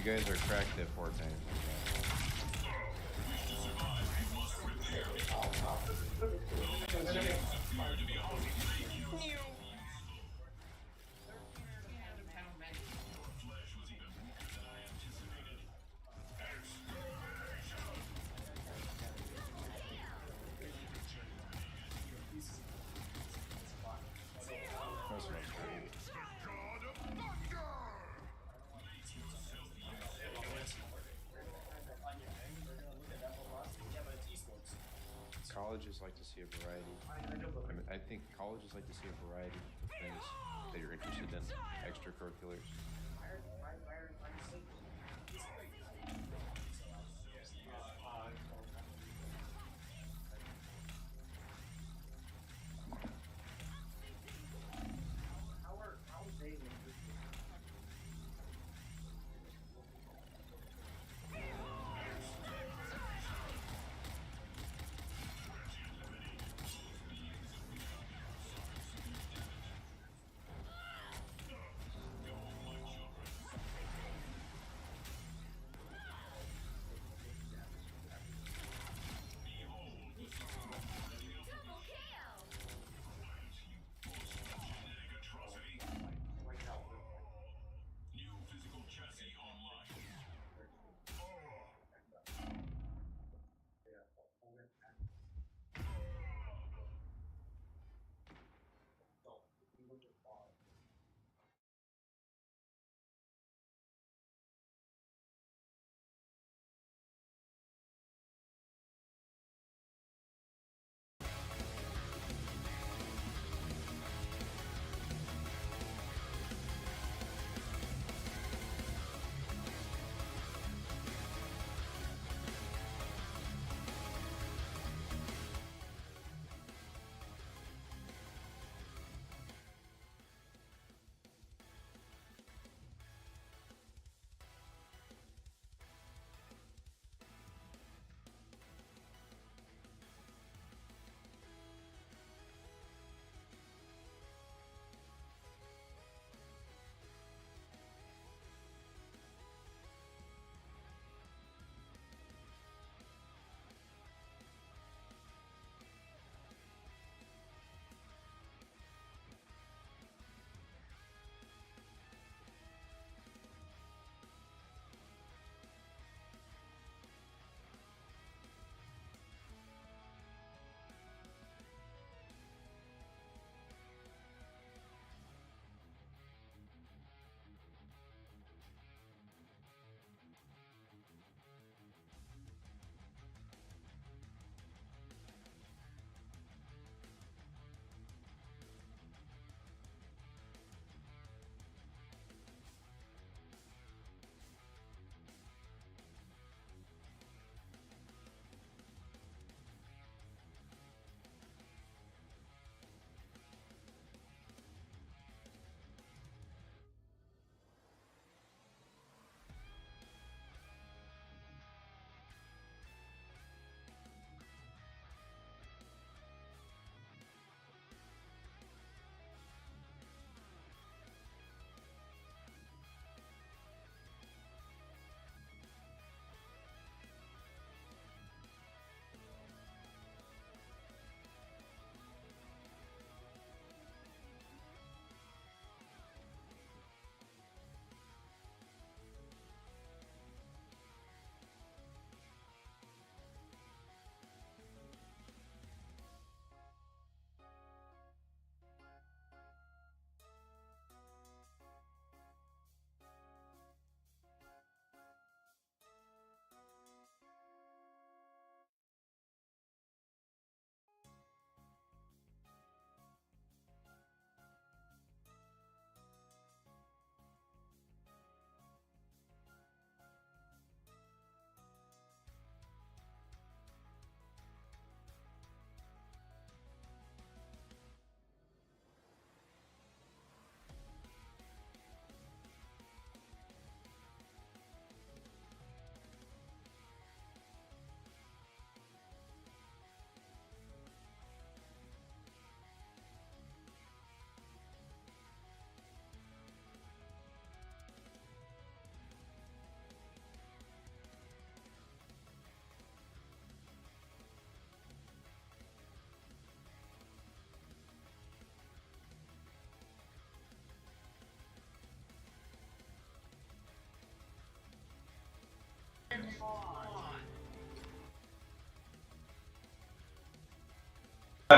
You guys are cracked at 4 times. That's what I'm saying. Colleges like to see a variety. I think colleges like to see a variety of things that you're interested in, extracurriculars. How are they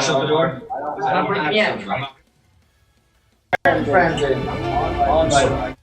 Shut the door. Yeah. Friends in. On site.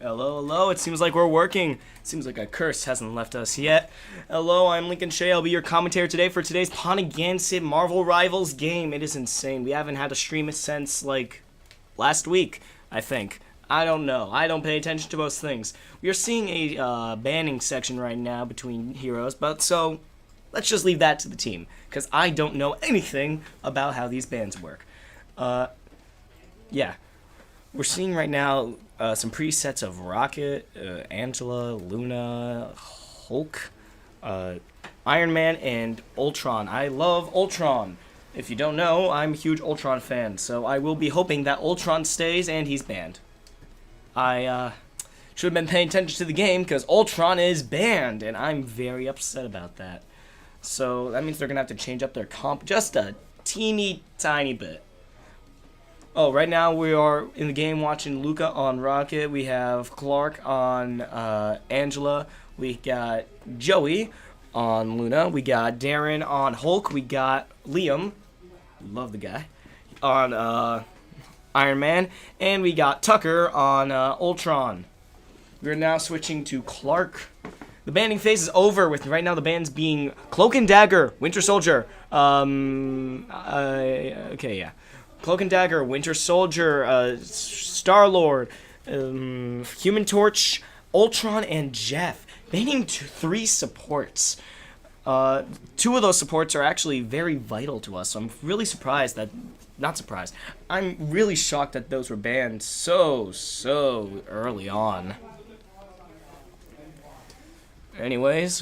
Hello, hello. It seems like we're working. Seems like a curse hasn't left us yet. Hello, I'm Lincoln Shea. I'll be your commentator today for today's Ponaganset Marvel Rivals game. It is insane. We haven't had a stream since, like, last week, I think. I don't know. I don't pay attention to most things. We are seeing a banning section right now between heroes, but so let's just leave that to the team, because I don't know anything about how these bans work. Yeah. We're seeing right now some presets of Rocket, Angela, Luna, Hulk, Iron Man, and Ultron. I love Ultron. If you don't know, I'm a huge Ultron fan, so I will be hoping that Ultron stays and he's banned. I should have been paying attention to the game because Ultron is banned, and I'm very upset about that. So that means they're going to have to change up their comp just a teeny tiny bit. Oh, right now we are in the game watching Luca on Rocket. We have Clark on Angela. We got Joey on Luna. We got Darren on Hulk. We got Liam, love the guy, on Iron Man. And we got Tucker on Ultron. We're now switching to Clark. The banning phase is over with right now the bans being Cloak and Dagger, Winter Soldier. Okay, yeah. Cloak and Dagger, Winter Soldier, Star-Lord, Human Torch, Ultron, and Jeff. Banning 3 supports. 2 of those supports are actually very vital to us, so I'm really surprised that... Not surprised. I'm really shocked that those were banned so early on. Anyways,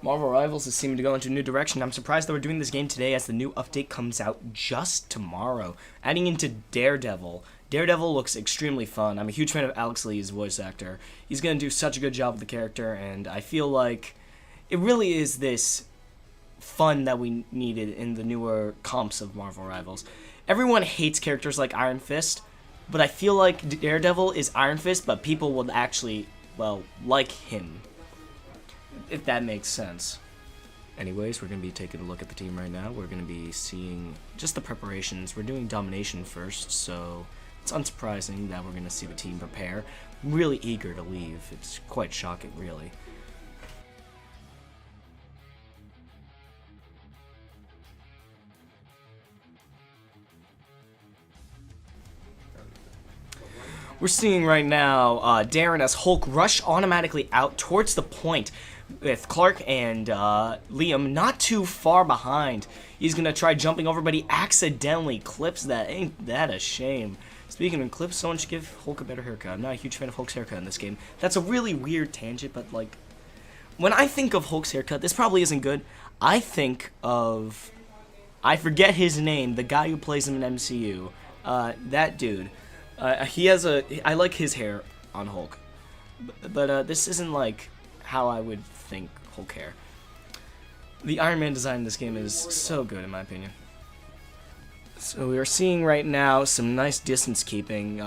Marvel Rivals is seeming to go into a new direction. I'm surprised that we're doing this game today as the new update comes out just tomorrow. Adding into Daredevil. Daredevil looks extremely fun. I'm a huge fan of Alex Lee's voice actor. He's going to do such a good job with the character, and I feel like it really is this fun that we needed in the newer comps of Marvel Rivals. Everyone hates characters like Iron Fist, but I feel like Daredevil is Iron Fist, but people will actually, well, like him. If that makes sense. Anyways, we're going to be taking a look at the team right now. We're going to be seeing just the preparations. We're doing domination first, so it's unsurprising that we're going to see the team prepare. I'm really eager to leave. It's quite shocking, really. We're seeing right now Darren as Hulk rush automatically out towards the point, with Clark and Liam not too far behind. He's going to try jumping over, but he accidentally clips that. Ain't that a shame? Speaking of clips, someone should give Hulk a better haircut. I'm not a huge fan of Hulk's haircut in this game. That's a really weird tangent, but like, when I think of Hulk's haircut, this probably isn't good. I think of, I forget his name, the guy who plays him in MCU. That dude. He has I like his hair on Hulk. But this isn't like how I would think Hulk hair. The Iron Man design in this game is so good, in my opinion. So we are seeing right now some nice distance keeping.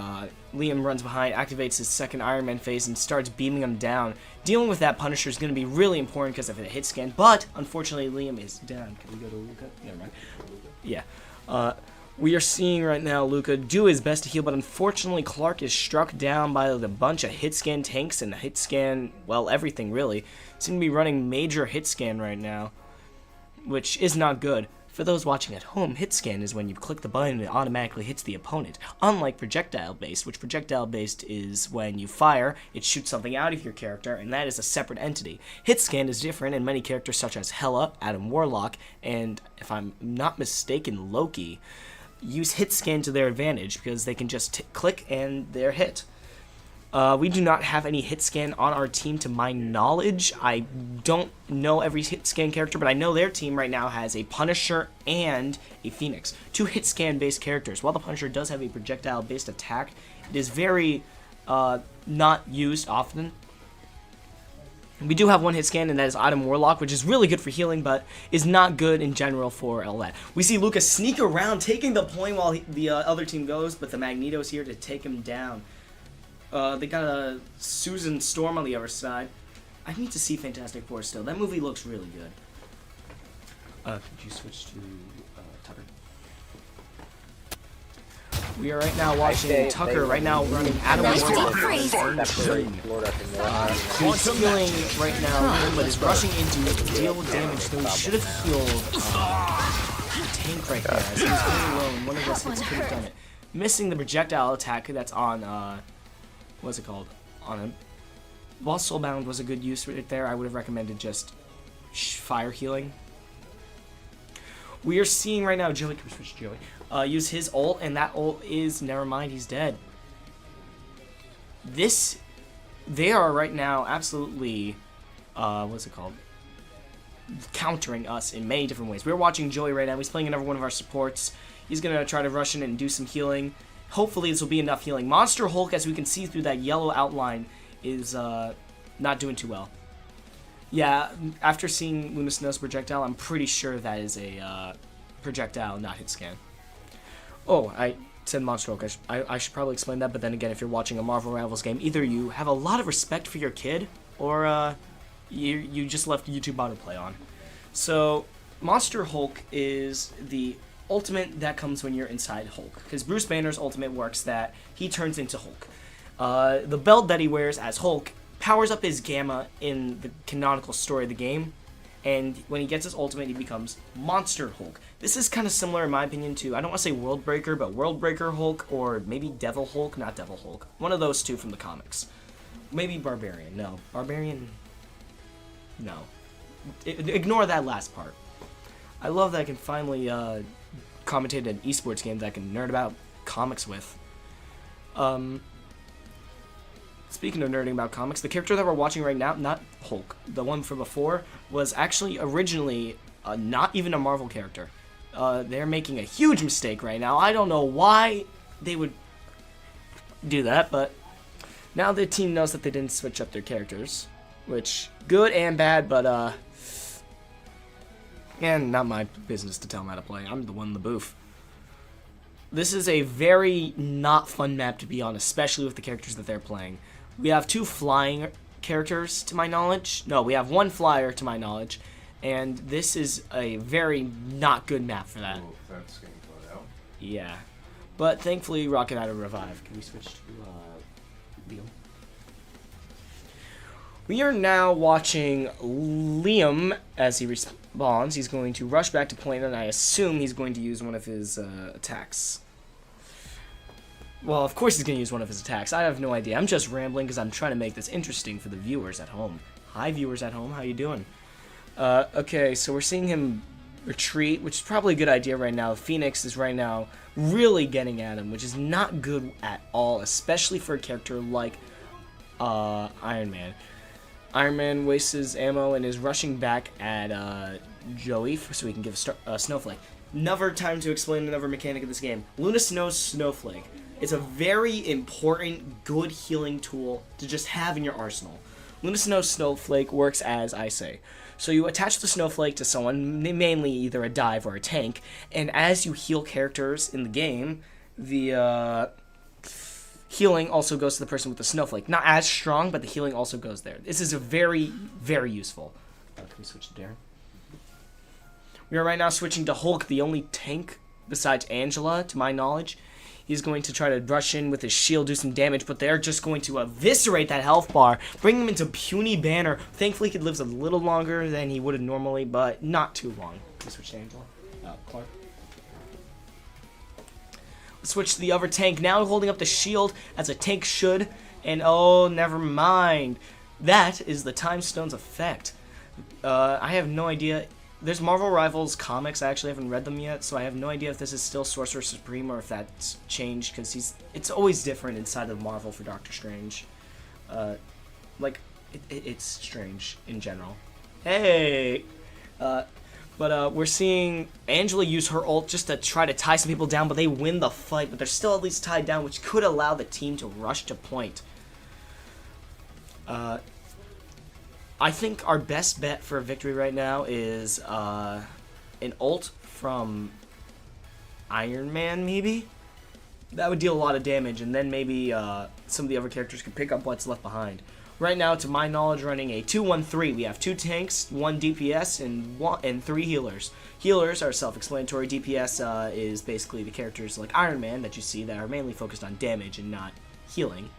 Liam runs behind, activates his second Iron Man phase, and starts beaming him down. Dealing with that Punisher is going to be really important because of the hit scan, but unfortunately Liam is down. Can we go to Luca? Never mind. Yeah. We are seeing right now Luca do his best to heal, but unfortunately Clark is struck down by the bunch of hit scan tanks and the hit scan, well, everything really. Seem to be running major hit scan right now, which is not good. For those watching at home, hit scan is when you click the button and it automatically hits the opponent, unlike projectile based, which projectile based is when you fire, it shoots something out of your character, and that is a separate entity. Hit scan is different in many characters such as Hela, Adam Warlock, and if I'm not mistaken, Loki. Use hit scan to their advantage because they can just click and they're hit. We do not have any hit scan on our team to my knowledge. I don't know every hit scan character, but I know their team right now has a Punisher and a Phoenix. 2 hit scan based characters. While the Punisher does have a projectile based attack, it is very not used often. We do have 1 hit scan, and that is Adam Warlock, which is really good for healing, but is not good in general for all that. We see Lucas sneak around, taking the point while the other team goes, but the Magneto's here to take him down. They got a Susan Storm on the other side. I need to see Fantastic Four still. That movie looks really good. Could you switch to Tucker? We are right now watching Tucker right now running out of Nice the freeze. He's healing right now, but is rushing in to deal damage, though he should have healed Tank right there, as he was going alone. One of us hits could have done it. Missing the projectile attack that's on, what's it called? On him. While Soulbound was a good use right there, I would have recommended just fire healing. We are seeing right now Joey, can we switch to Joey? Use his ult, and that ult is, never mind, he's dead. They are right now absolutely, what's it called? Countering us in many different ways. We're watching Joey right now. He's playing another one of our supports. He's going to try to rush in and do some healing. Hopefully this will be enough healing. Monster Hulk, as we can see through that yellow outline, is not doing too well. Yeah, after seeing Luna Snow's projectile, I'm pretty sure that is a projectile, not hit scan. Oh, I said Monster Hulk. I should probably explain that, but then again, if you're watching a Marvel Rivals game, either you have a lot of respect for your kid, or you just left YouTube autoplay on. So, Monster Hulk is the ultimate that comes when you're inside Hulk, because Bruce Banner's ultimate works that he turns into Hulk. The belt that he wears as Hulk powers up his gamma in the canonical story of the game, and when he gets his ultimate, he becomes Monster Hulk. This is kind of similar, in my opinion, to, I don't want to say World Breaker, but World Breaker Hulk, or maybe Devil Hulk, not Devil Hulk. One of those two from the comics. Maybe Barbarian. No. Barbarian? No. Ignore that last part. I love that I can finally commentate an esports game that I can nerd about comics with. Speaking of nerding about comics, the character that we're watching right now, not Hulk, the one from before, was actually originally not even a Marvel character. They're making a huge mistake right now. I don't know why they would do that, but now the team knows that they didn't switch up their characters, which, good and bad, but, and not my business to tell them how to play. I'm the one in the booth. This is a very not fun map to be on, especially with the characters that they're playing. We have 2 flying characters, to my knowledge. No, we have 1 flyer, to my knowledge. And this is a very not good map for that. Ooh, that's getting thrown out. Yeah. But thankfully, Rocket had a revive. Can we switch to Liam? We are now watching Liam as he respawns. He's going to rush back to point, and I assume he's going to use one of his attacks. Well, of course he's going to use one of his attacks. I have no idea. I'm just rambling because I'm trying to make this interesting for the viewers at home. Hi, viewers at home. How you doing? Okay, so we're seeing him retreat, which is probably a good idea right now. Phoenix is right now really getting at him, which is not good at all, especially for a character like Iron Man. Iron Man wastes his ammo and is rushing back at Joey so he can give Snowflake. Another time to explain another mechanic of this game. Luna Snow's Snowflake. It's a very important, good healing tool to just have in your arsenal. Luna Snow's Snowflake works as I say. So you attach the Snowflake to someone, mainly either a dive or a tank, and as you heal characters in the game, the healing also goes to the person with the Snowflake. Not as strong, but the healing also goes there. This is a very, very useful. Can we switch to Darren? We are right now switching to Hulk, the only tank besides Angela, to my knowledge. He's going to try to rush in with his shield, do some damage, but they're just going to eviscerate that health bar, bring him into puny Banner. Thankfully, he lives a little longer than he would have normally, but not too long. Let's switch to Angela. Clark. Let's switch to the other tank. Now holding up the shield, as a tank should. And oh, never mind. That is the Time Stone's effect. I have no idea. There's Marvel Rivals comics. I actually haven't read them yet, so I have no idea if this is still Sorcerer Supreme or if that's changed, because it's always different inside of Marvel for Doctor Strange. It's strange in general. Hey! But we're seeing Angela use her ult just to try to tie some people down, but they win the fight, but they're still at least tied down, which could allow the team to rush to point. I think our best bet for a victory right now is an ult from Iron Man, maybe? That would deal a lot of damage, and then maybe some of the other characters can pick up what's left behind. right now, to my knowledge, running a 2-1-3. We have 2 tanks, 1 DPS, and 3 healers. Healers are self-explanatory. DPS is basically the characters like Iron Man that you see that are mainly focused on damage and not healing.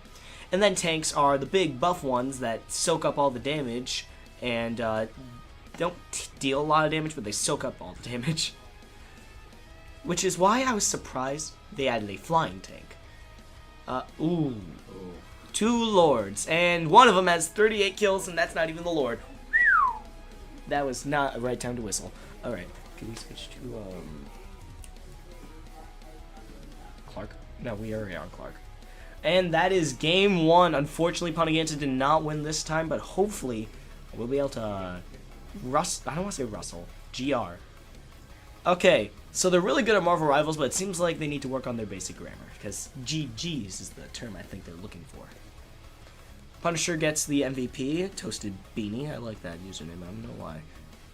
And then tanks are the big buff ones that soak up all the damage and don't deal a lot of damage, but they soak up all the damage. Which is why I was surprised they added a flying tank. Ooh. 2 lords, and one of them has 38 kills, and that's not even the lord. That was not a right time to whistle. Alright, can we switch to, Clark? No, we already are on Clark. And that is game 1. Unfortunately, Ponaganset did not win this time, but hopefully we'll be able to, I don't want to say Russell, GR. Okay, so they're really good at Marvel Rivals, but it seems like they need to work on their basic grammar, because GGs is the term I think they're looking for. Punisher gets the MVP, Toasted Beanie. I like that username, I don't know why.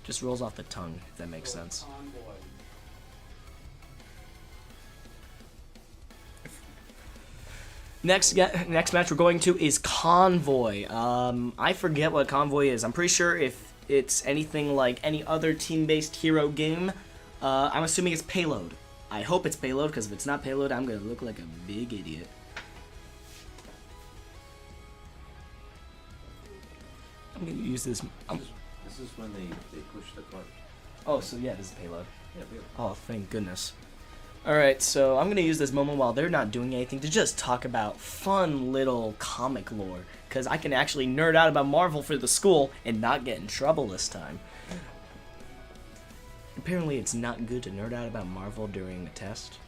Just rolls off the tongue, if that makes sense. Next match we're going to is Convoy. I forget what Convoy is. I'm pretty sure if it's anything like any other team-based hero game, I'm assuming it's Payload. I hope it's Payload, because if it's not Payload, I'm going to look like a big idiot. I'm going to use this. This is when they push the cart. Oh, so yeah, this is Payload. Yeah, Oh, thank goodness. Alright, so I'm going to use this moment while they're not doing anything to just talk about fun little comic lore, because I can actually nerd out about Marvel for the school and not get in trouble this time. Apparently it's not good to nerd out about Marvel during a test.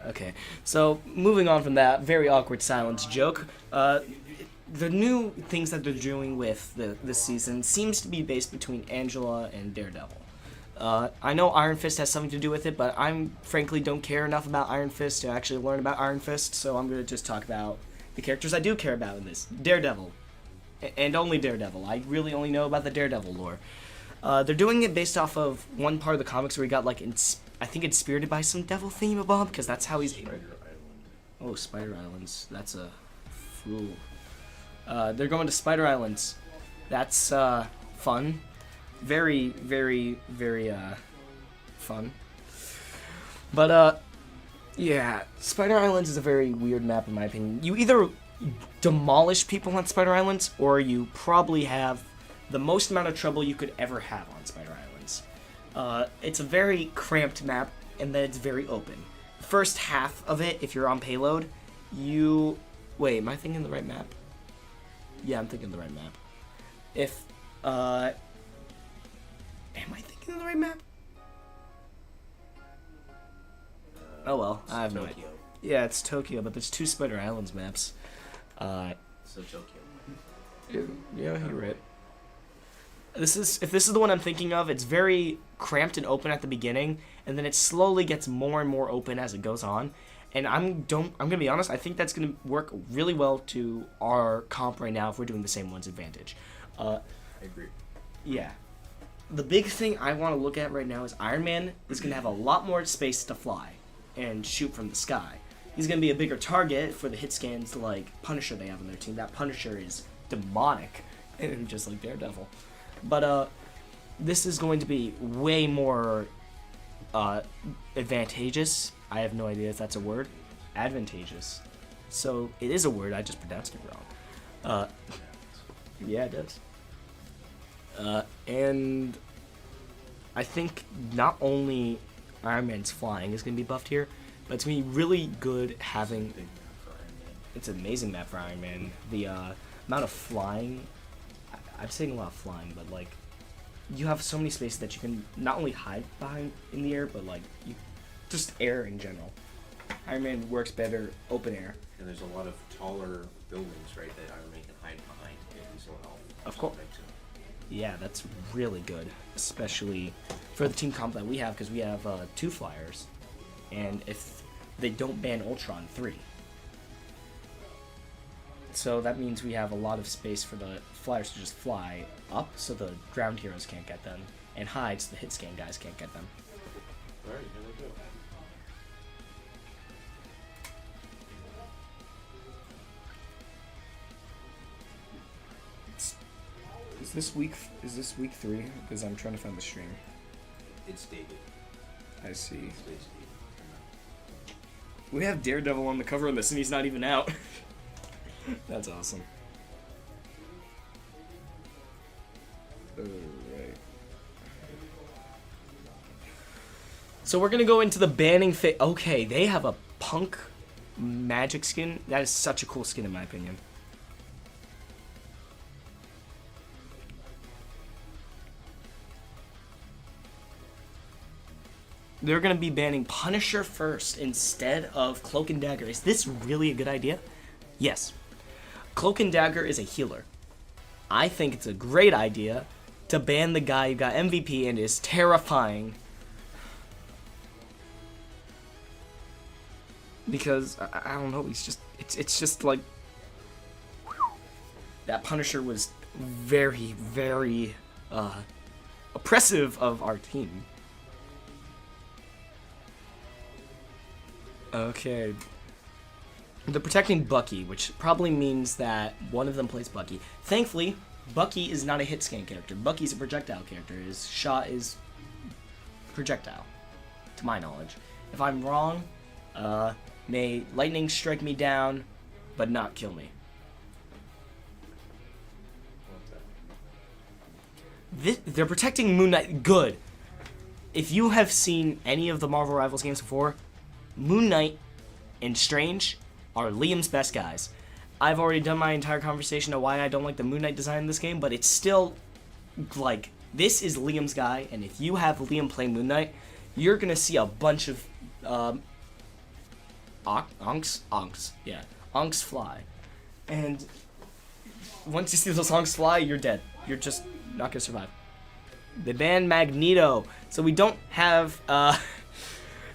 Okay, so moving on from that very awkward silence joke, the new things that they're doing with this season seems to be based between Angela and Daredevil. I know Iron Fist has something to do with it, but I frankly don't care enough about Iron Fist to actually learn about Iron Fist, so I'm going to just talk about the characters I do care about in this. Daredevil. And only Daredevil. I really only know about the Daredevil lore. They're doing it based off of one part of the comics where he got, like, I think inspired by some devil theme-a-bob, because that's how he's... Spider Island. Oh, Spider Islands. That's a fool. They're going to Spider Islands. That's, fun. Very, very, very, fun. But, yeah, Spider Islands is a very weird map in my opinion. You either demolish people on Spider Islands, or you probably have the most amount of trouble you could ever have on Spider Islands. It's a very cramped map, and then it's very open. First half of it, if you're on Payload, you... Wait, am I thinking the right map? Yeah, I'm thinking the right map. If, am I thinking of the right map? Oh well, I have no idea. Yeah, it's Tokyo, but there's 2 Spider Islands maps. So Tokyo. Yeah, you're right. If this is the one I'm thinking of, it's very cramped and open at the beginning, and then it slowly gets more and more open as it goes on. And I'm gonna be honest, I think that's gonna work really well to our comp right now if we're doing the same one's advantage. I agree. Yeah. The big thing I want to look at right now is Iron Man is going to have a lot more space to fly and shoot from the sky. He's going to be a bigger target for the hit scans like Punisher they have on their team. That Punisher is demonic, and just like Daredevil. But this is going to be way more advantageous. I have no idea if that's a word. Advantageous. So it is a word, I just pronounced it wrong. Yeah, it does. And I think not only Iron Man's flying is going to be buffed here, but it's going to be really good having... It's an amazing map for Iron Man. The amount of flying... I'm saying a lot of flying, but like... You have so many spaces that you can not only hide behind in the air, but like... just air in general. Iron Man works better open air. And there's a lot of taller buildings, right, that Iron Man can hide behind as well. Of course. Yeah, that's really good, especially for the team comp that we have, because we have 2 flyers, and if they don't ban Ultron, 3. So that means we have a lot of space for the flyers to just fly up, so the ground heroes can't get them, and hide so the hit scan guys can't get them. Alright, here they go. Is this week 3? Because I'm trying to find the stream. It's dated. I see. It's dated. We have Daredevil on the cover of this, and he's not even out. That's awesome. Alright. So we're gonna go into the banning phase. Okay, they have a punk magic skin. That is such a cool skin in my opinion. They're going to be banning Punisher first instead of Cloak and Dagger. Is this really a good idea? Yes. Cloak and Dagger is a healer. I think it's a great idea to ban the guy who got MVP and is terrifying. Because, I don't know, it's just like... That Punisher was very, very oppressive of our team. Okay. They're protecting Bucky, which probably means that one of them plays Bucky. Thankfully, Bucky is not a hit scan character. Bucky's a projectile character. His shot is projectile, to my knowledge. If I'm wrong, may lightning strike me down, but not kill me. They're protecting Moon Knight. Good. If you have seen any of the Marvel Rivals games before, Moon Knight and Strange are Liam's best guys. I've already done my entire conversation of why I don't like the Moon Knight design in this game, but it's still, like, this is Liam's guy, and if you have Liam play Moon Knight, you're gonna see a bunch of, Onks fly. And once you see those Onks fly, you're dead. You're just not gonna survive. They banned Magneto, so we don't have,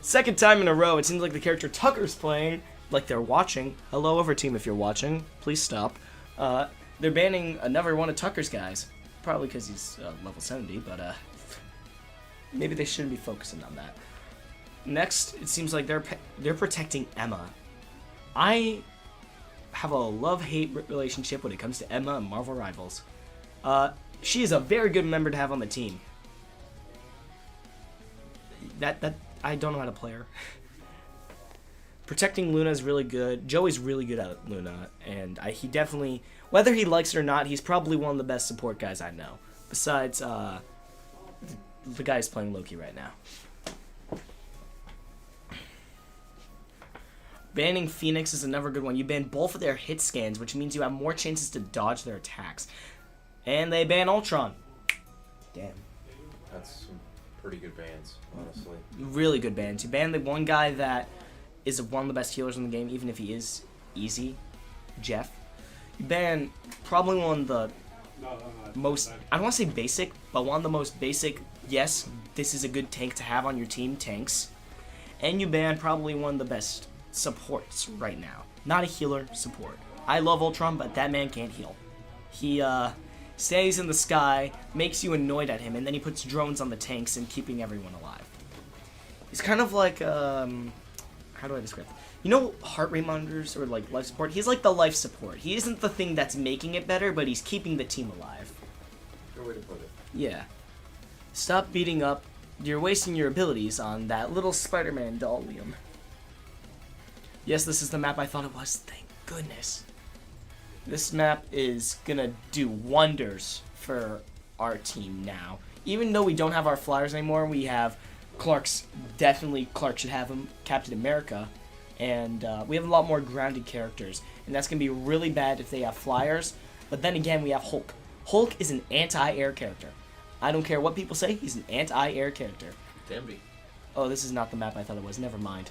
second time in a row, it seems like the character Tucker's playing, like they're watching. Hello, Overteam, if you're watching. Please stop. They're banning another one of Tucker's guys. Probably because he's level 70, but maybe they shouldn't be focusing on that. Next, it seems like they're protecting Emma. I have a love-hate relationship when it comes to Emma and Marvel Rivals. She is a very good member to have on the team. I don't know how to play her. Protecting Luna is really good. Joey's really good at Luna, and he definitely, whether he likes it or not, he's probably one of the best support guys I know. Besides, the guy's playing Loki right now. Banning Phoenix is another good one. You ban both of their hit scans, which means you have more chances to dodge their attacks. And they ban Ultron. Damn. That's some pretty good bans, honestly. Really good bans. You ban the one guy that is one of the best healers in the game, even if he is easy, Jeff. You ban probably one of the most, I don't want to say basic, but one of the most basic, yes, this is a good tank to have on your team, tanks. And you ban probably one of the best supports right now. Not a healer, support. I love Ultron, but that man can't heal. He stays in the sky, makes you annoyed at him, and then he puts drones on the tanks and keeping everyone alive. He's kind of like, how do I describe it? You know heart rate monitors or like life support? He's like the life support. He isn't the thing that's making it better, but he's keeping the team alive. Good way to put it. Yeah. Stop beating up. You're wasting your abilities on that little Spider-Man doll, Liam. Yes, this is the map I thought it was. Thank goodness. This map is gonna do wonders for our team now. Even though we don't have our flyers anymore, we have Clark's, definitely Clark should have him, Captain America, and we have a lot more grounded characters, and that's gonna be really bad if they have flyers. But then again, we have Hulk. Hulk is an anti-air character. I don't care what people say, he's an anti-air character. Can be. Oh, this is not the map I thought it was, never mind.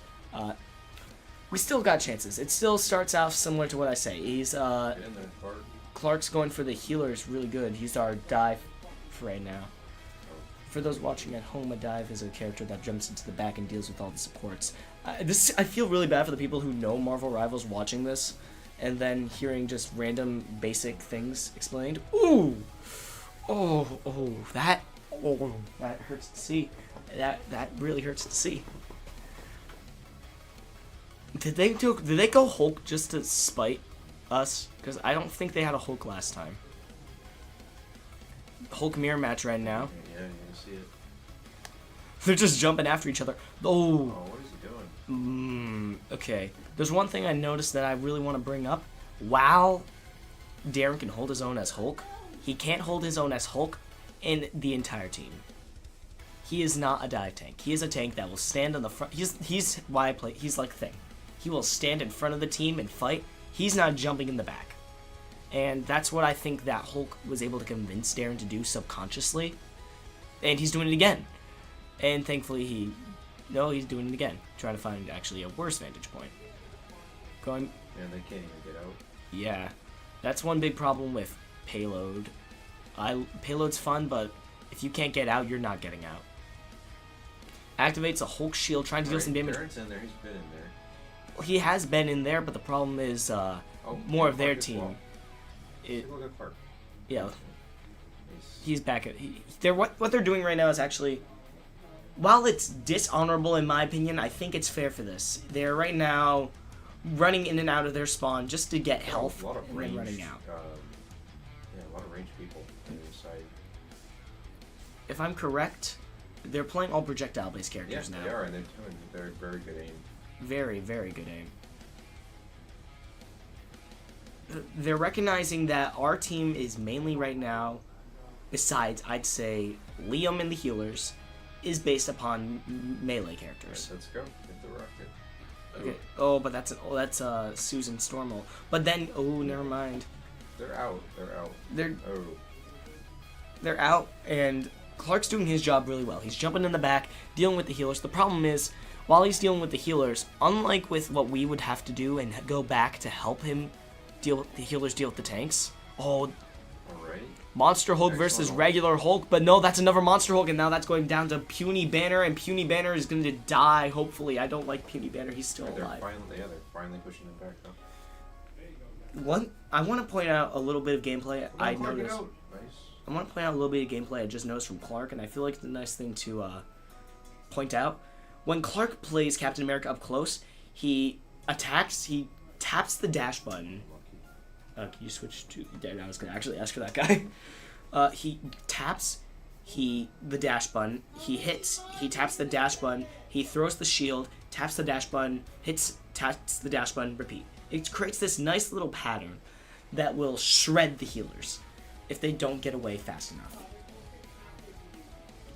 We still got chances. It still starts out similar to what I say. He's, Clark's going for the healer is really good. He's our dive for right now. For those watching at home, a dive is a character that jumps into the back and deals with all the supports. I feel really bad for the people who know Marvel Rivals watching this, and then hearing just random basic things explained. Ooh! That hurts to see. That really hurts to see. Did they go Hulk just to spite us? Because I don't think they had a Hulk last time. Hulk mirror match right now. Yeah, you can see it. They're just jumping after each other. Oh, Oh, what is he doing? okay. There's one thing I noticed that I really want to bring up. While Darren can hold his own as Hulk, he can't hold his own as Hulk in the entire team. He is not a dive tank. He is a tank that will stand on the front. He's why I play. He's like Thing. He will stand in front of the team and fight. He's not jumping in the back. And that's what I think that Hulk was able to convince Darren to do subconsciously. And he's doing it again. And thankfully he's doing it again. Trying to find actually a worse vantage point. Going. Yeah, they can't even get out. Yeah. That's one big problem with payload. Payload's fun, but if you can't get out, you're not getting out. Activates a Hulk shield, trying to deal some damage. Darren's in there. He's been in there. He has been in there, but the problem is more of their team. Well. Look at Clark. Yeah, he's back at. What they're doing right now is actually, while it's dishonorable in my opinion, I think it's fair for this. They're right now running in and out of their spawn just to get health and then running out. Yeah, a lot of ranged people on the side. If I'm correct, they're playing all projectile-based characters now. They are, and they're doing very, very good aim. Very, very good aim. They're recognizing that our team is mainly right now, besides, I'd say, Liam and the healers, is based upon melee characters. Right, let's go. Hit the rocket. Okay. Oh, but that's Susan Stormo. But then, never mind. They're out. They're out. They're out, and Clark's doing his job really well. He's jumping in the back, dealing with the healers. The problem is, while he's dealing with the healers, unlike with what we would have to do and go back to help him deal with the healers, deal with the tanks. Oh, Alright. Monster Hulk versus regular Hulk, but no, that's another Monster Hulk, and now that's going down to Puny Banner, and Puny Banner is going to die, hopefully. I don't like Puny Banner, he's still alive. They're finally pushing him back, though. One, I want to point out a little bit of gameplay I noticed. Nice. I want to point out a little bit of gameplay I just noticed from Clark, and I feel like it's a nice thing to point out. When Clark plays Captain America up close, he attacks, he taps the dash button. Can you switch to... I was going to actually ask for that guy. He taps the dash button, he hits, he taps the dash button, he throws the shield, taps the dash button, hits, taps the dash button, repeat. It creates this nice little pattern that will shred the healers if they don't get away fast enough.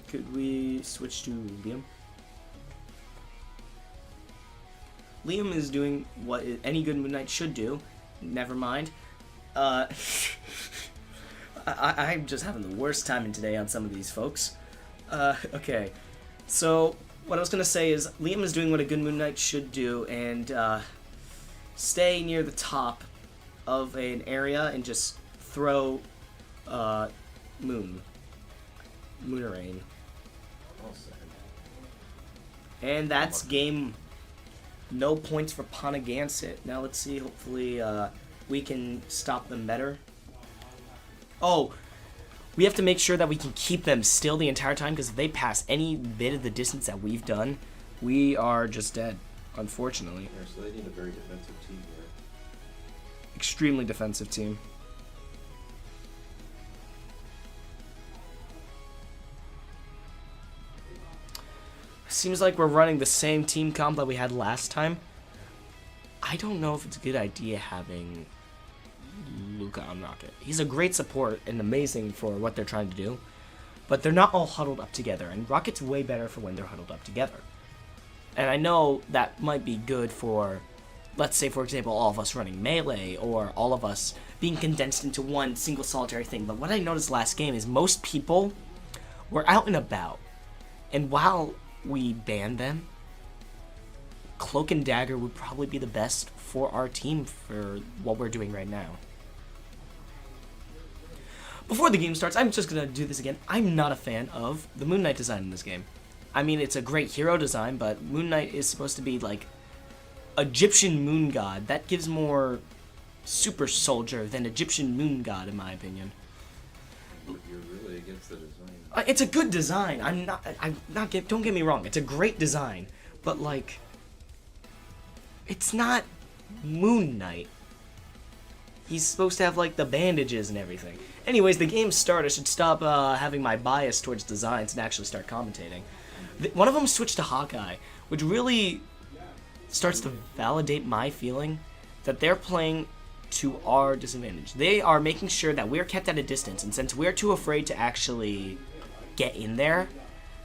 Could we switch to Liam? Liam is doing what any good Moon Knight should do. Never mind. I'm just having the worst time today on some of these folks. Okay. So, what I was going to say is, Liam is doing what a good Moon Knight should do, and stay near the top of an area and just throw Moonerane. And that's game. No points for Ponaganset. Now let's see, hopefully we can stop them better. Oh, we have to make sure that we can keep them still the entire time, because if they pass any bit of the distance that we've done, we are just dead, unfortunately. Yeah, so they need a very defensive team here. Extremely defensive team. Seems like we're running the same team comp that we had last time. I don't know if it's a good idea having Luca on Rocket. He's a great support and amazing for what they're trying to do, but they're not all huddled up together, and Rocket's way better for when they're huddled up together. And I know that might be good for, let's say, for example, all of us running melee, or all of us being condensed into one single solitary thing, but what I noticed last game is most people were out and about, and while we banned them, Cloak and Dagger would probably be the best for our team for what we're doing right now. Before the game starts, I'm just going to do this again. I'm not a fan of the Moon Knight design in this game. I mean, it's a great hero design, but Moon Knight is supposed to be like Egyptian moon god. That gives more super soldier than Egyptian moon god, in my opinion. You're really against the design. It's a good design. Don't get me wrong. It's a great design, but like, it's not Moon Knight. He's supposed to have, like, the bandages and everything. Anyways, the game started. I should stop having my bias towards designs and actually start commentating. One of them switched to Hawkeye, which really starts to validate my feeling that they're playing to our disadvantage. They are making sure that we're kept at a distance, and since we're too afraid to actually get in there,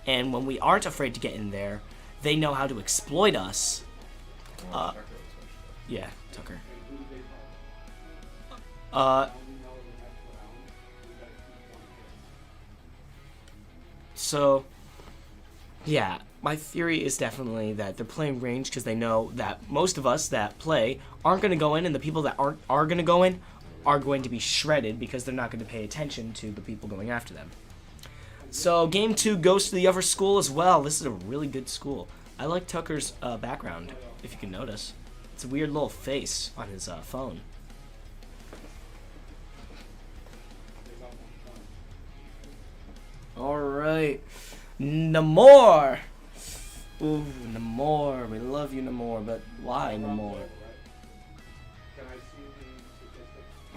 and when we aren't afraid to get in there, they know how to exploit us. Yeah, Tucker. So, yeah, my theory is definitely that they're playing range because they know that most of us that play aren't going to go in, and the people that are going to go in are going to be shredded because they're not going to pay attention to the people going after them. So, game 2 goes to the other school as well. This is a really good school. I like Tucker's background, if you can notice. It's a weird little face on his phone. Alright. Namor! Ooh, Namor. We love you, Namor, but why Namor?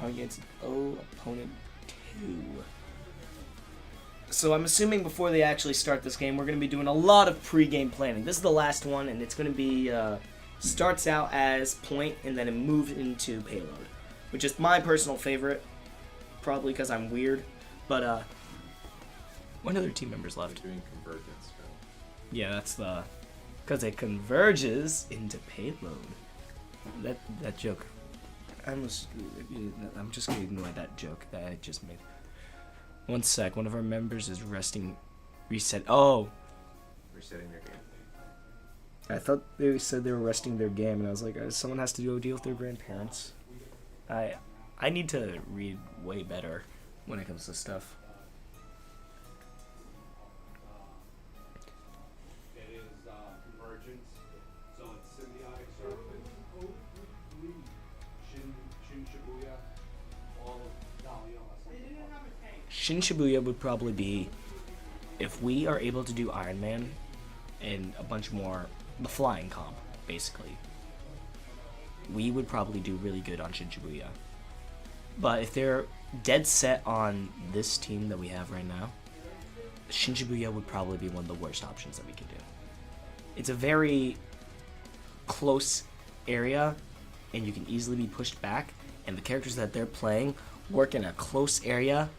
Against opponent 2. So I'm assuming before they actually start this game, we're going to be doing a lot of pre-game planning. This is the last one, and it's going to be, starts out as point, and then it moves into payload, which is my personal favorite, probably because I'm weird, but, what other team members left? Doing convergence. Yeah, that's the, because it converges into payload. That joke, I'm just going to ignore that joke that I just made. One sec, one of our members is reset. Oh! Resetting their game. I thought they said they were resting their game, and I was like, someone has to go deal with their grandparents. I need to read way better when it comes to stuff. It is convergence, so it's symbiotic circle. Shin Shibuya, all of Dalion. Shin Shibuya would probably be, if we are able to do Iron Man and a bunch more, the flying comp, basically, we would probably do really good on Shin Shibuya. But if they're dead set on this team that we have right now, Shin Shibuya would probably be one of the worst options that we could do. It's a very close area, and you can easily be pushed back, and the characters that they're playing work in a close area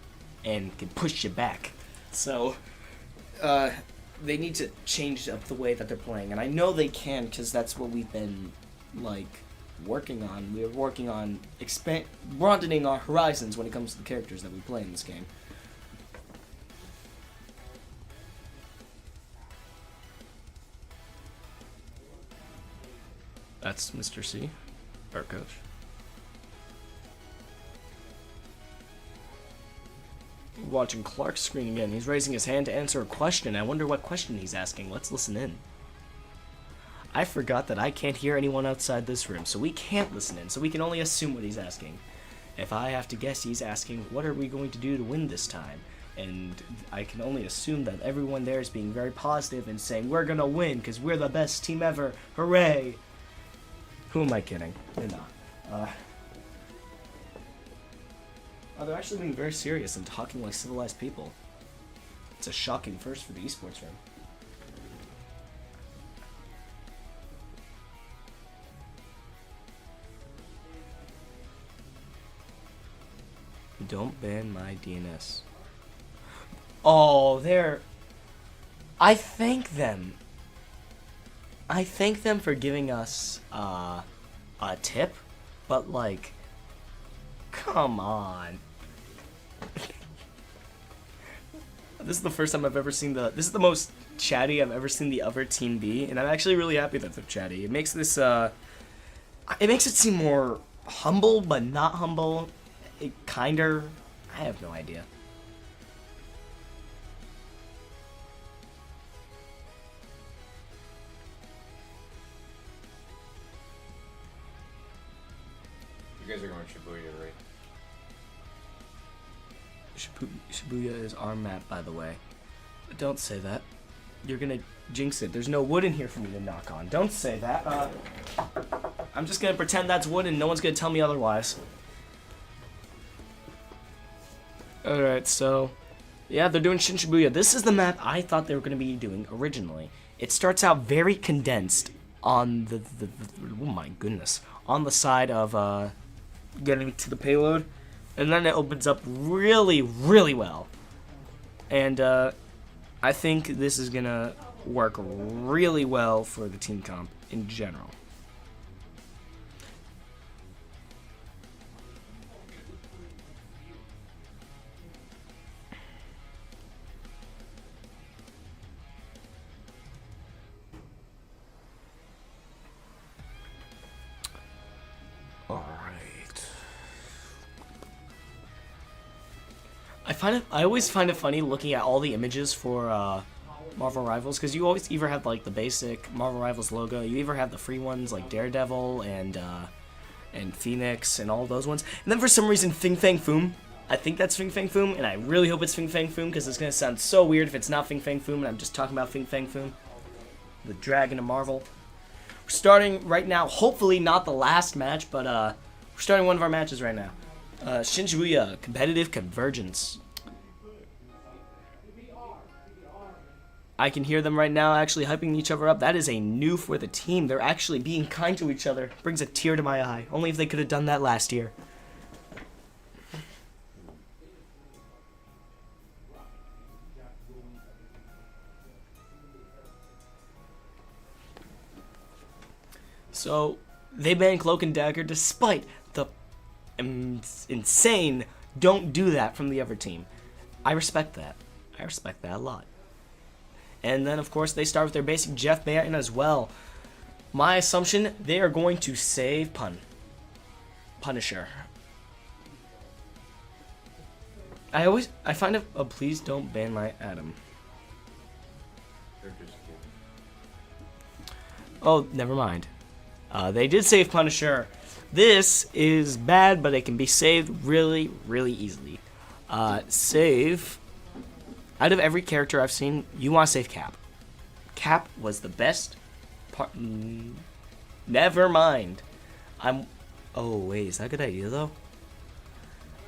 and can push you back. So, they need to change up the way that they're playing, and I know they can because that's what we've been, like, working on. We're working on broadening our horizons when it comes to the characters that we play in this game. That's Mr. C, our coach. Watching Clark's screen again. He's raising his hand to answer a question. I wonder what question he's asking. Let's listen in. I forgot that I can't hear anyone outside this room, so we can't listen in, so we can only assume what he's asking. If I have to guess, he's asking, what are we going to do to win this time? And I can only assume that everyone there is being very positive and saying, we're gonna win, because we're the best team ever. Hooray! Who am I kidding? They're not. Oh, they're actually being very serious and talking like civilized people. It's a shocking first for the esports room. Don't ban my DNS. Oh, they're... I thank them. I thank them for giving us a tip, but like, come on. This is the first time I've ever seen this is the most chatty I've ever seen the other team be, and I'm actually really happy that they're chatty. It makes this, it makes it seem more humble, but not humble. I have no idea. You guys are going Shibuya, right? Shibuya is our map, by the way. Don't say that. You're gonna jinx it. There's no wood in here for me to knock on. Don't say that. I'm just gonna pretend that's wood and no one's gonna tell me otherwise. Alright, so yeah, they're doing Shinshibuya. This is the map I thought they were going to be doing originally. It starts out very condensed on the oh my goodness, on the side of getting to the payload, and then it opens up really, really well. And I think this is going to work really well for the team comp in general. I always find it funny looking at all the images for Marvel Rivals, because you always either have like the basic Marvel Rivals logo, you either have the free ones like Daredevil and Phoenix and all those ones, and then for some reason Fing Fang Foom. I think that's Fing Fang Foom, and I really hope it's Fing Fang Foom because it's gonna sound so weird if it's not Fing Fang Foom and I'm just talking about Fing Fang Foom, the Dragon of Marvel. We're starting right now. Hopefully not the last match, but we're starting one of our matches right now. Shinshibuya Competitive Convergence. I can hear them right now actually hyping each other up. That is a new for the team. They're actually being kind to each other. Brings a tear to my eye. Only if they could have done that last year. So, they banned Cloak and Dagger despite the insane don't do that from the other team. I respect that. I respect that a lot. And then, of course, they start with their basic Jeff Banton as well. My assumption, they are going to save Punisher. I find it, oh, please don't ban my Adam. They're just kidding. Oh, never mind. They did save Punisher. This is bad, but it can be saved really, really easily. Save. Out of every character I've seen, you want to save Cap. Cap was the best part. Never mind. Oh, wait, is that a good idea, though?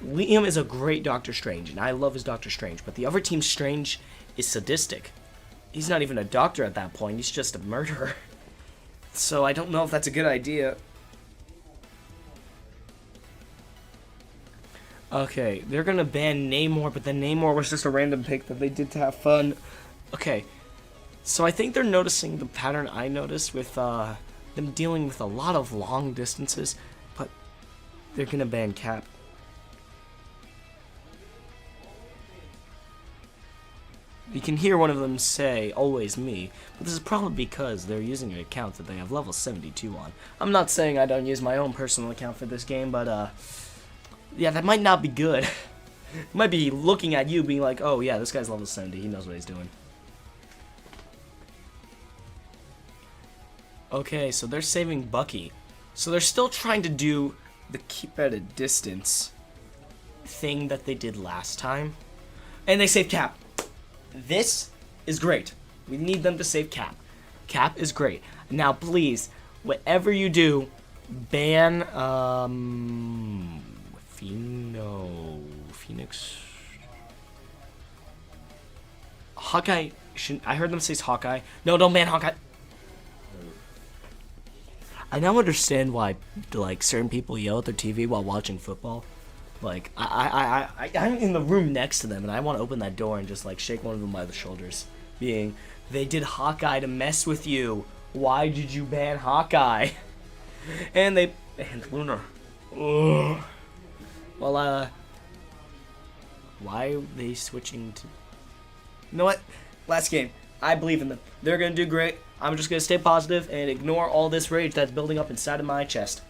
Liam is a great Doctor Strange, and I love his Doctor Strange, but the other team's Strange is sadistic. He's not even a doctor at that point, he's just a murderer. So I don't know if that's a good idea. Okay, they're gonna ban Namor, but then Namor was just a random pick that they did to have fun. Okay, so I think they're noticing the pattern I noticed with them dealing with a lot of long distances, but they're gonna ban Cap. You can hear one of them say, always me, but this is probably because they're using an account that they have level 72 on. I'm not saying I don't use my own personal account for this game, but yeah, that might not be good. Might be looking at you being like, oh yeah, this guy's level 70, he knows what he's doing. Okay, so they're saving Bucky. So they're still trying to do the keep at a distance thing that they did last time. And they save Cap. This is great. We need them to save Cap. Cap is great. Now please, whatever you do, ban Phoenix. Hawkeye. I heard them say Hawkeye. No, don't ban Hawkeye. I now understand why, like, certain people yell at their TV while watching football. Like, I'm in the room next to them, and I want to open that door and just, like, shake one of them by the shoulders. Being, they did Hawkeye to mess with you. Why did you ban Hawkeye? And they banned Lunar. Ugh. Well, why are they switching to... You know what? Last game. I believe in them. They're going to do great. I'm just going to stay positive and ignore all this rage that's building up inside of my chest.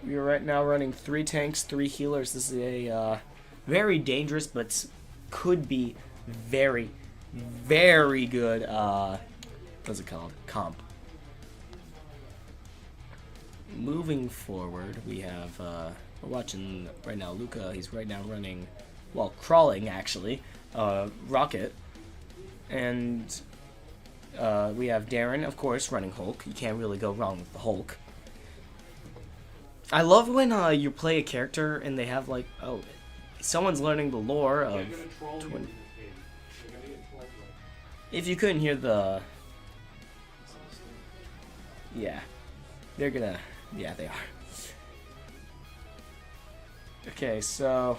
We are right now running 3 tanks, 3 healers. This is a very dangerous, but could be very, very good, what's it called? Comp. Moving forward, we have, we're watching right now Luca. He's right now running, well, crawling actually, Rocket. And we have Darren, of course, running Hulk. You can't really go wrong with the Hulk. I love when you play a character and they have like, oh, someone's learning the lore of They're gonna troll you in twin. this game. They're gonna get trolled. If you couldn't hear the, yeah, they're gonna, yeah, they are. Okay, so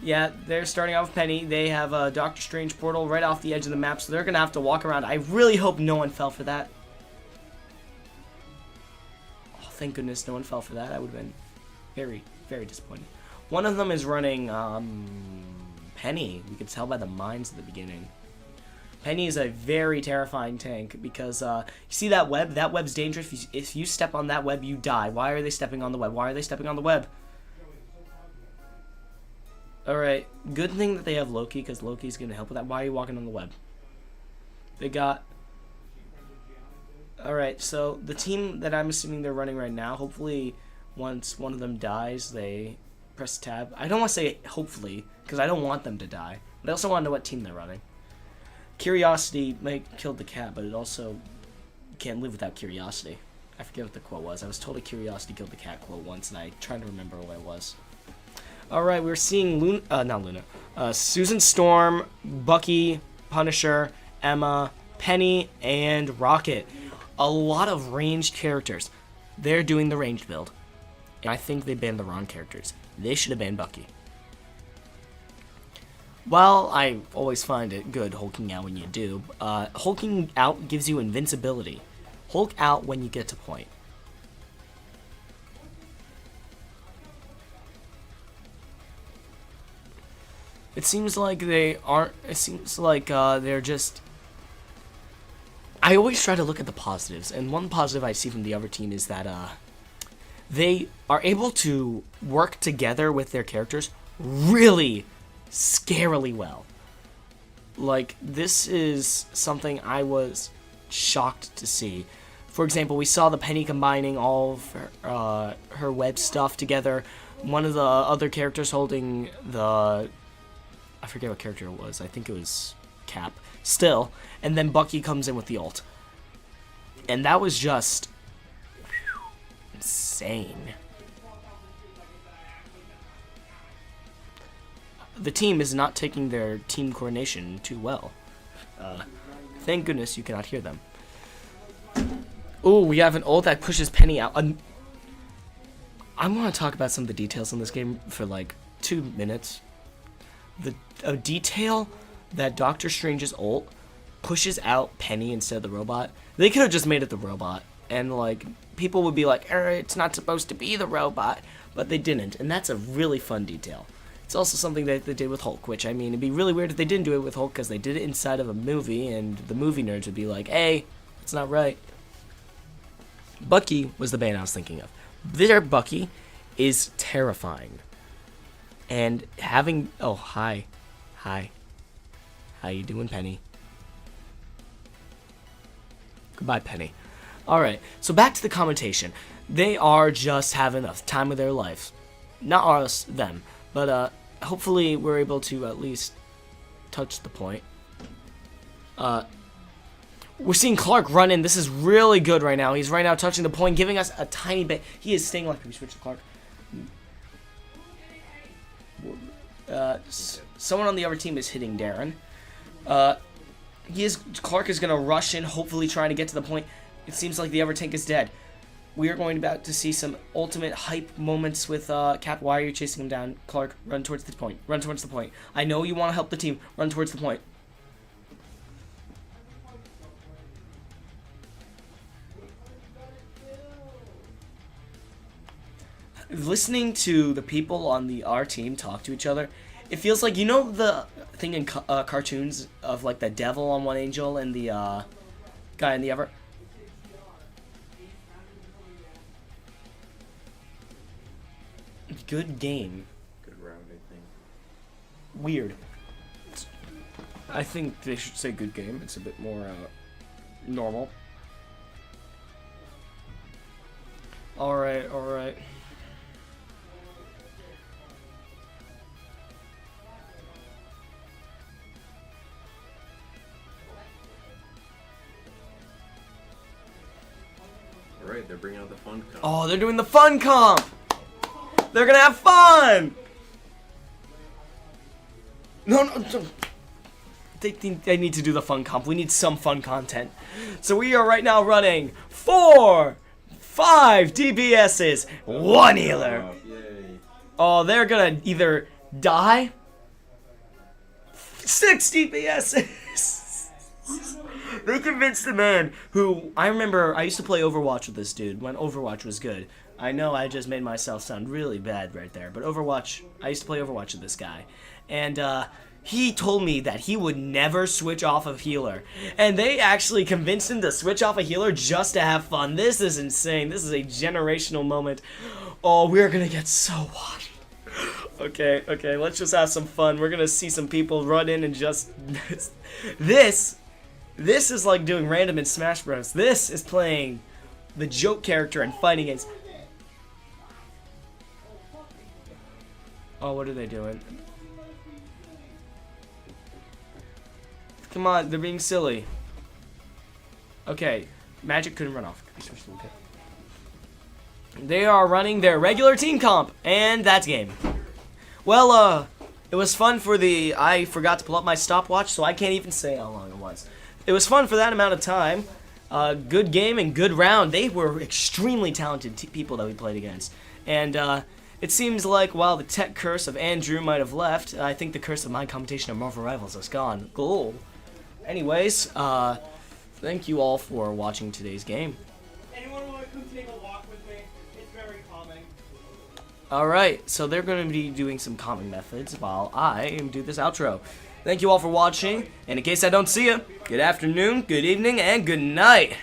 yeah, they're starting off with Penny. They have a Doctor Strange portal right off the edge of the map, so they're gonna have to walk around. I really hope no one fell for that. Oh, thank goodness no one fell for that. I would have been very, very disappointed. One of them is running Penny. We could tell by the mines at the beginning. Penny is a very terrifying tank because you see that web? That web's dangerous. If you step on that web, you die. Why are they stepping on the web? Why are they stepping on the web? Alright, good thing that they have Loki, because Loki's going to help with that. Why are you walking on the web? They got... Alright, so the team that I'm assuming they're running right now, hopefully once one of them dies, they press tab. I don't want to say hopefully, because I don't want them to die. But I also want to know what team they're running. Curiosity may kill the cat, but it also can't live without curiosity. I forget what the quote was. I was told a curiosity killed the cat quote once, and I tried to remember what it was. Alright, we're seeing Susan Storm, Bucky, Punisher, Emma, Penny, and Rocket. A lot of ranged characters. They're doing the ranged build. And I think they banned the wrong characters. They should have banned Bucky. Well, I always find it good hulking out when you do. Hulking out gives you invincibility. Hulk out when you get to point. It seems like they aren't. It seems like they're just. I always try to look at the positives, and one positive I see from the other team is that they are able to work together with their characters really scarily well. Like, this is something I was shocked to see. For example, we saw the Penny combining all of her web stuff together. One of the other characters holding the... I forget what character it was. I think it was Cap. Still. And then Bucky comes in with the ult. And that was just... insane. The team is not taking their team coordination too well. Thank goodness you cannot hear them. Oh, we have an ult that pushes Penny out. I want to talk about some of the details in this game for like 2 minutes. A detail that Doctor Strange's ult pushes out Penny instead of the robot. They could have just made it the robot, and like people would be like, it's not supposed to be the robot, but they didn't, and that's a really fun detail. It's also something that they did with Hulk, which, I mean, it'd be really weird if they didn't do it with Hulk, because they did it inside of a movie, and the movie nerds would be like, hey, it's not right. Bucky was the band I was thinking of. Their Bucky is terrifying. And having... Oh, hi. Hi. How you doing, Penny? Goodbye, Penny. Alright, so back to the commentation. They are just having a time of their life. Not us, them. But hopefully we're able to at least touch the point. We're seeing Clark run in. This is really good right now. He's right now touching the point, giving us a tiny bit. He is staying like... Can we switch to Clark? Someone on the other team is hitting Darren. Clark is going to rush in, hopefully trying to get to the point. It seems like the other tank is dead. We are going about to see some ultimate hype moments with Cap. Why are you chasing him down? Clark, run towards the point. Run towards the point. I know you want to help the team. Run towards the point. Listening to the people on our team talk to each other, it feels like, you know the thing in cartoons of like the devil on one angel and the guy in the other? Good game. Good round, I think. Weird. I think they should say good game. It's a bit more normal. Alright, alright. right, they're bringing out the fun comp. Oh, they're doing the fun comp. They're gonna have fun. No. They think they need to do the fun comp. We need some fun content. So we are right now running 4, 5 DPSs, 1 healer. Yay. Oh, they're gonna either die. 6 DPSs. They convinced the man who, I remember I used to play Overwatch with this dude when Overwatch was good. I know I just made myself sound really bad right there, but Overwatch, I used to play Overwatch with this guy. And he told me that he would never switch off of healer. And they actually convinced him to switch off a healer just to have fun. This is insane. This is a generational moment. Oh, we're gonna get so washed. Okay, let's just have some fun. We're gonna see some people run in and just... This is like doing random in Smash Bros. This is playing the joke character and fighting against... Oh, what are they doing? Come on, they're being silly. Okay, Magic couldn't run off. They are running their regular team comp, and that's game. Well, it was fun for the... I forgot to pull up my stopwatch, so I can't even say how long it was. It was fun for that amount of time. Good game and good round. They were extremely talented people that we played against. And it seems like while the tech curse of Andrew might have left, I think the curse of my commentation of Marvel Rivals is gone. Cool. Anyways, thank you all for watching today's game. Anyone want to come take a walk with me? It's very calming. Alright, so they're going to be doing some calming methods while I do this outro. Thank you all for watching, and in case I don't see you, good afternoon, good evening, and good night.